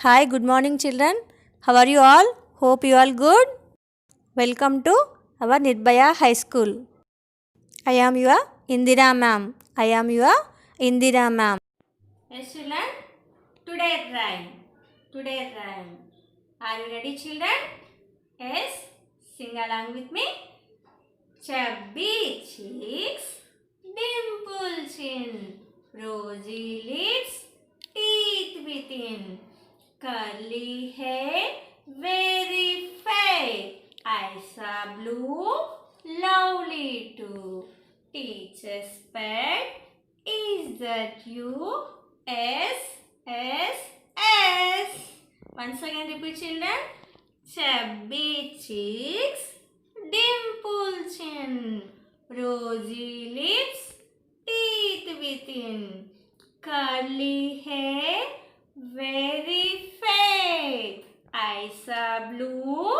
Hi, good morning, children. How are you all? Hope you all good. Welcome to our Nirbhaya High School. I am your Indira ma'am. I am your Indira ma'am. Yes, children. Today rhyme. Today rhyme. Are you ready, children? Yes. Sing along with me. Chubby cheeks, dimple chin, rosy lips, teeth within, curly hair, very fair, eyes are blue, lovely too. Teacher's pet, is that you? S, S, S. Once again repeat, children. Chubby cheeks, dimple chin, rosy lips, teeth within, curly hair, very fair, eyes are blue,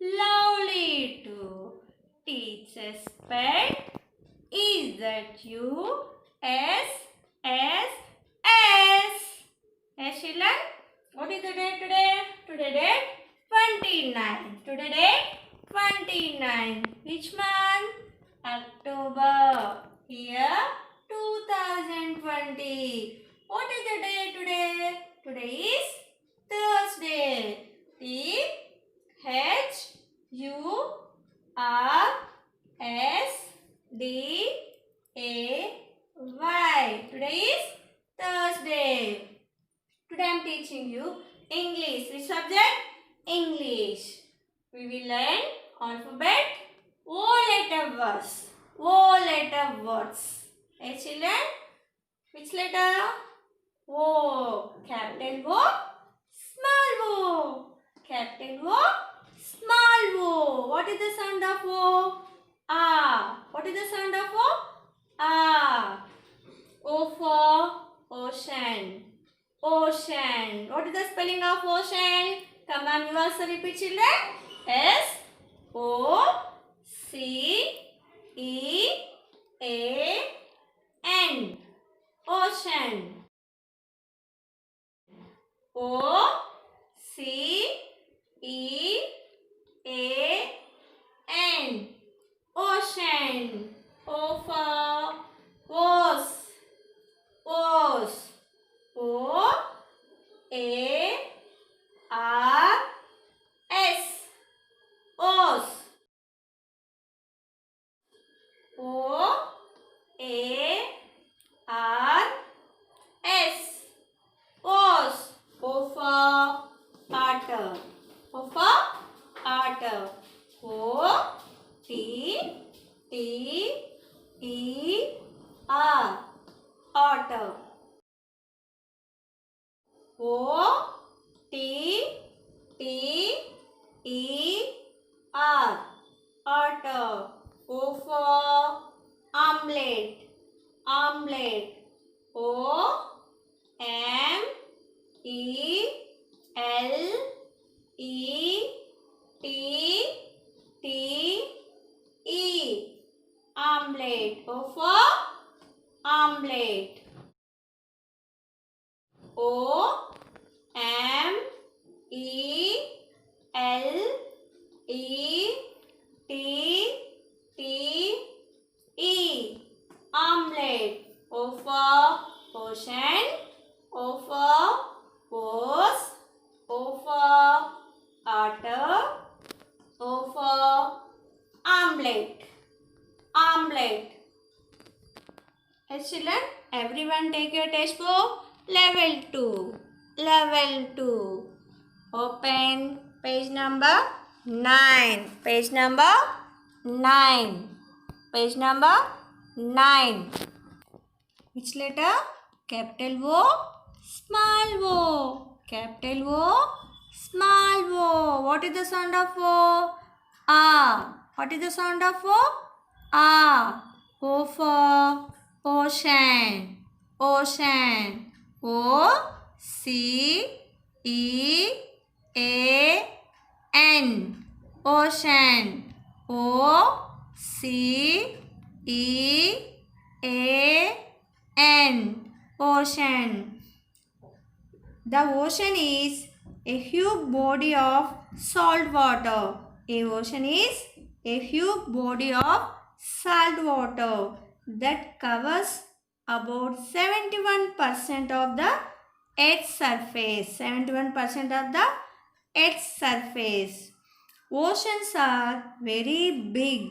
lovely too. Teacher's pet, is that you? S, S, S. Yes, children. What is the date today? Today date 29. Today date 29. Which month? October. Year 2020. What is the day today? Today is Thursday. T H U R S D A Y. Today is Thursday. Today I am teaching you English. Which subject? English. We will learn alphabet O letter words. O letter words. Hey children, which letter? O. Capital O. Small O. Capital O. Small O. What is the sound of O? Ah. What is the sound of O? Ah. O for ocean. Ocean. What is the spelling of ocean? Come on, you also repeat, children. S O C E A N. Ocean. O C E A N. Ocean. O for O's. O's. O A R S. O's. O A R S. O's. O for otter. O for otter. O T T E R. Otter. O T T E R. Otter. O for omelette. Omelette. O M E L E T T E. Omelette. O for omelette. O M E L E T T E. Omelette. O for ocean. O for horse. O for otter. O for omelette. Omelette. Yes, children, everyone take your test book. Level 2. Level 2. Open page number 9. Page number 9. Page number 9. Which letter? Capital O, small O. Capital O, small O. What is the sound of O? Ah. What is the sound of O? Ah. O for ocean. Ocean. O C E A N. Ocean. O C E A N. Ocean. The ocean is a huge body of salt water. A ocean is a huge body of salt water that covers about 71% of the Earth's surface. 71% of the Earth's surface. Oceans are very big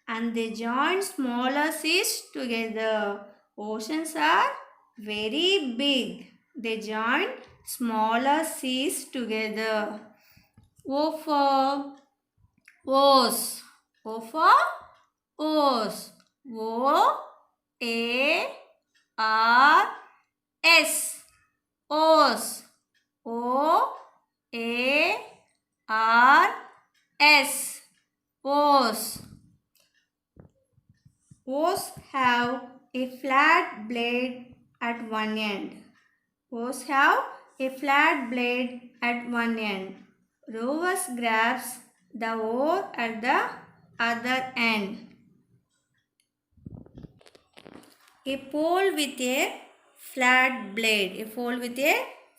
and they join smaller seas together. Oceans are very big. They join smaller seas together. O for O's. O for O's. O A R S. O's. O A R S. O's. O's have a flat blade at one end. O's have a flat blade at one end. Rowers grabs the oar at the other end. A pole with a flat blade. A pole with a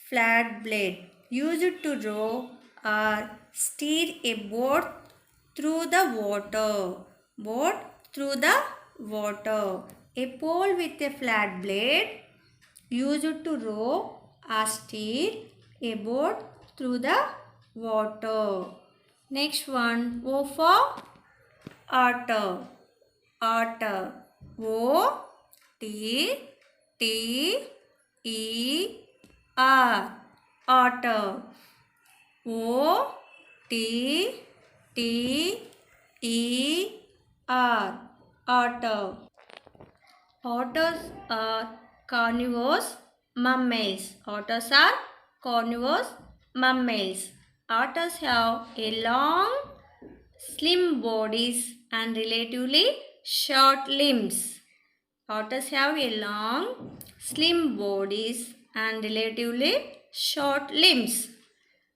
flat blade used to row or steer a boat through the water. Boat through the water. A pole with a flat blade used to row or steer a boat through the water. Next one, O for otter. Otter. O T T E R. Otter. O T T E R. Otter. Otters are carnivorous mammals. Otters are carnivorous mammals. Otters have a long, slim bodies and relatively short limbs. Otters have a long, slim bodies and relatively short limbs.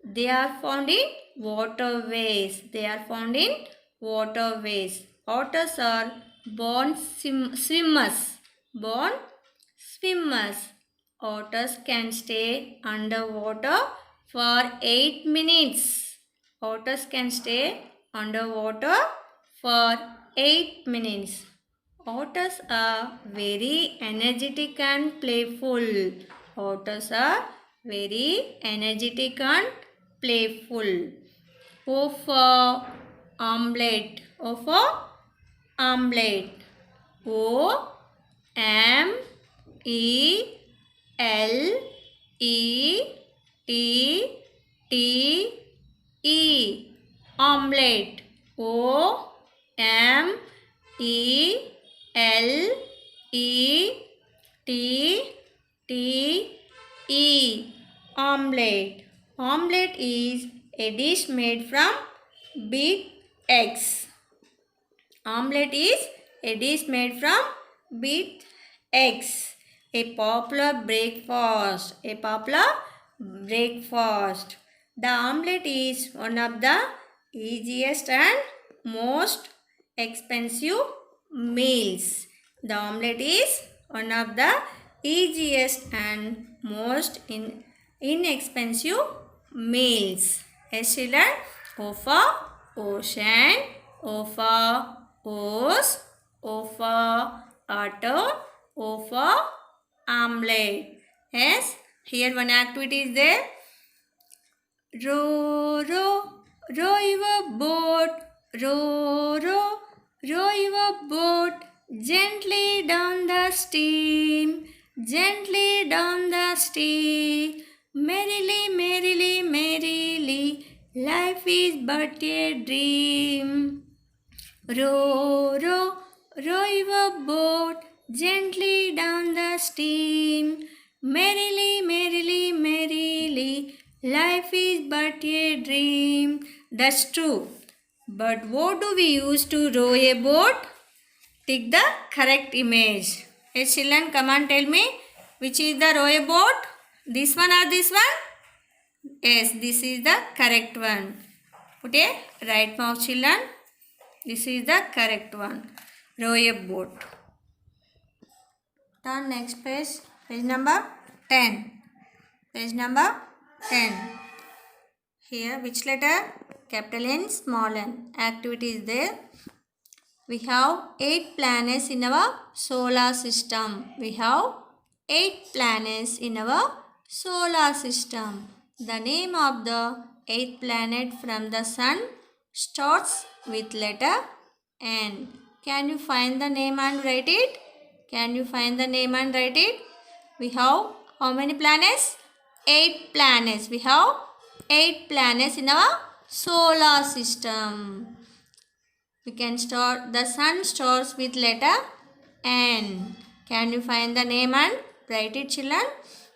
They are found in waterways. They are found in waterways. Otters are born swimmers. Born swimmers. Otters can stay underwater for 8 minutes. Otters can stay underwater for 8 minutes. Otters are very energetic and playful. Otters are very energetic and playful. O for omelette. O for omelette. O M E L E T T E. Omelette. O M E L E T T E. Omelette. Omelette is a dish made from beat eggs. Omelette is a dish made from beat eggs. A popular breakfast. A popular breakfast. The omelette is one of the easiest and most expensive meals. The omelette is one of the easiest and most inexpensive meals. Yes, children. O for ocean. O for O's. O for otter. O for omelette. Yes. Here one activity is there. Row, row, row your boat. Row, row, row your boat gently down the stream. Gently down the stream. Merrily, merrily, merrily. Life is but a dream. Row, row, row your boat gently down the stream. Merrily, merrily, merrily. Life is but a dream. That's true. But what do we use to row a boat? Take the correct image. Hey children, come on, tell me. Which is the row a boat? This one or this one? Yes, this is the correct one. Put a right mark, children. This is the correct one. Row a boat. Turn next page. Page number 10. Page number 10. Here, which letter? Capital N, small n. Activity is there. We have 8 planets in our solar system. We have 8 planets in our solar system. The name of the 8th planet from the sun starts with letter N. Can you find the name and write it? Can you find the name and write it? We have how many planets? 8 planets. We have 8 planets in our solar system. We can start, the sun starts with letter N. Can you find the name and write it, children?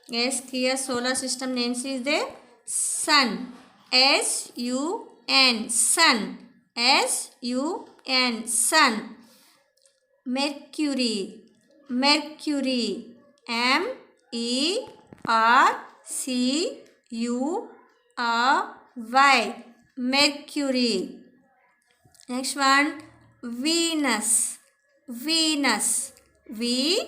Yes, here solar system names is there. Sun. S-U-N. Sun. S-U-N. Sun. Mercury. Mercury. M-E-R-C-U-R-Y. Mercury. Next one, Venus. Venus. V-E-N-U-S.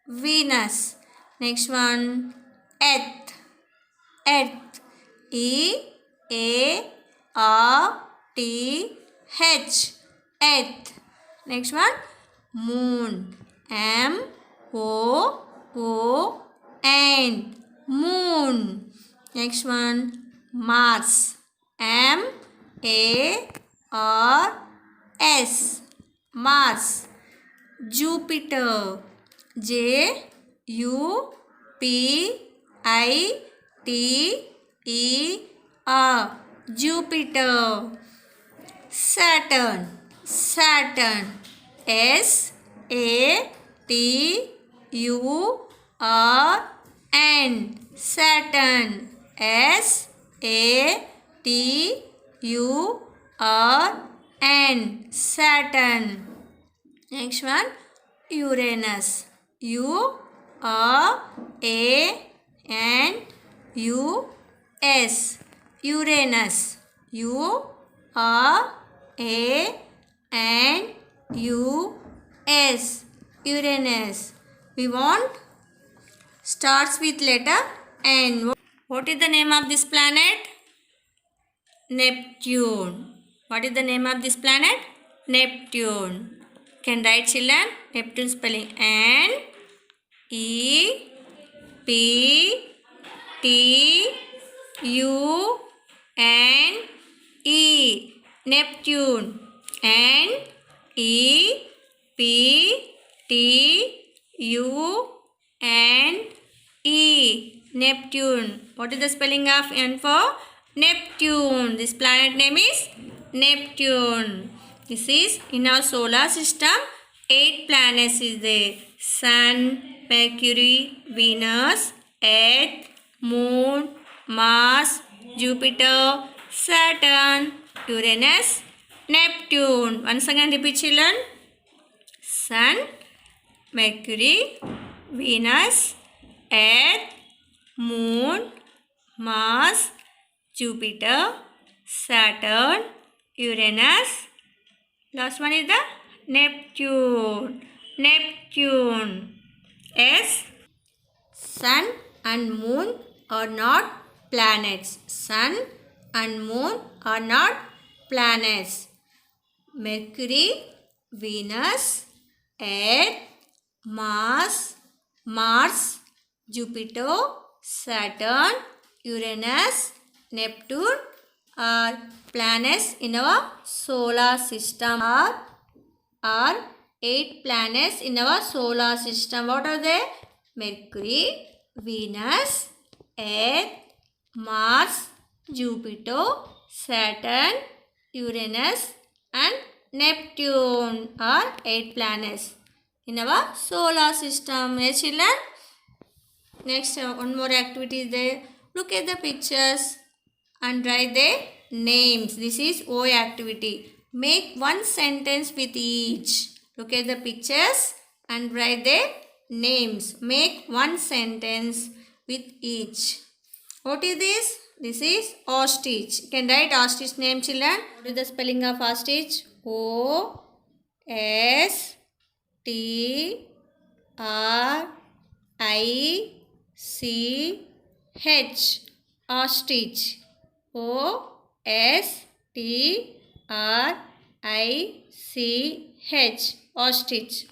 Venus. Next one, Earth. Earth. E-A-R-T-H. Earth. Next one, Moon. M-O-O-N. Moon. Next one, Mars. M-A-R-S. Mars. Jupiter. J-U-P-I-T-E-R. Jupiter. Saturn. Saturn. S-A-T-U-R-N. Saturn. S-A-T-U-R-N. Saturn. Next one, Uranus. U-R-A-N-U-S. Uranus. U-R-A-N-U-S. Uranus. We want starts with letter N. What is the name of this planet? Neptune. What is the name of this planet? Neptune. Can write, children? Neptune spelling N E P T U N E. Neptune. N E P T U N E. Neptune. What is the spelling of N for? Neptune. This planet name is Neptune. This is in our solar system. 8 planets is there. Sun, Mercury, Venus, Earth, Moon, Mars, Jupiter, Saturn, Uranus, Neptune. Once again repeat, children. Sun, Mercury, Venus, Earth, Moon, Mars, Jupiter, Saturn, Uranus. Last one is the Neptune. Neptune. S. Sun and Moon are not planets. Sun and Moon are not planets. Mercury, Venus, Earth, Mars, Jupiter, Saturn, Uranus, Neptune are planets in our solar system. Are 8 planets in our solar system. What are they? Mercury, Venus, Earth, Mars, Jupiter, Saturn, Uranus and Neptune are 8 planets in our solar system. Yes, children? Next, one more activity is there. Look at the pictures and write their names. This is O activity. Make one sentence with each. Look at the pictures and write their names. Make one sentence with each. What is this? This is ostrich. You can write ostrich name, children. What is the spelling of ostrich? O-S-T-R-I-C-H. R I C H, ostrich. O S T R I C H, ostrich.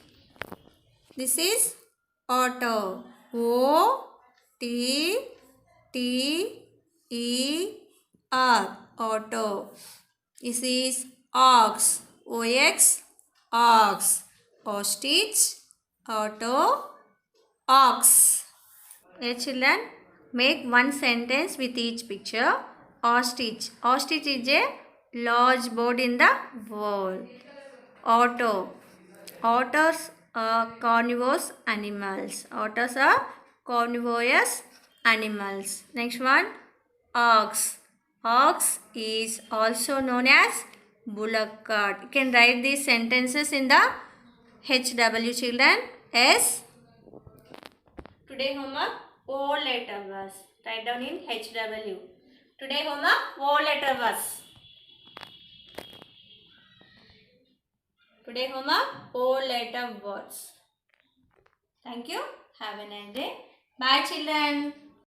This is auto. O T T E R, auto. This is ox. OX, ox. Ostrich, auto, ox. Hey children, make one sentence with each picture. Ostrich. Ostrich is a large bird in the world. Otter. Otters are carnivorous animals. Otters are carnivorous animals. Next one, ox. Ox is also known as bullock cart. You can write these sentences in the HW, children. S. Today homework, O letter was. Write down in HW. Today homework, O letter was. Today homework, O letter words. Thank you. Have a nice day. Bye children.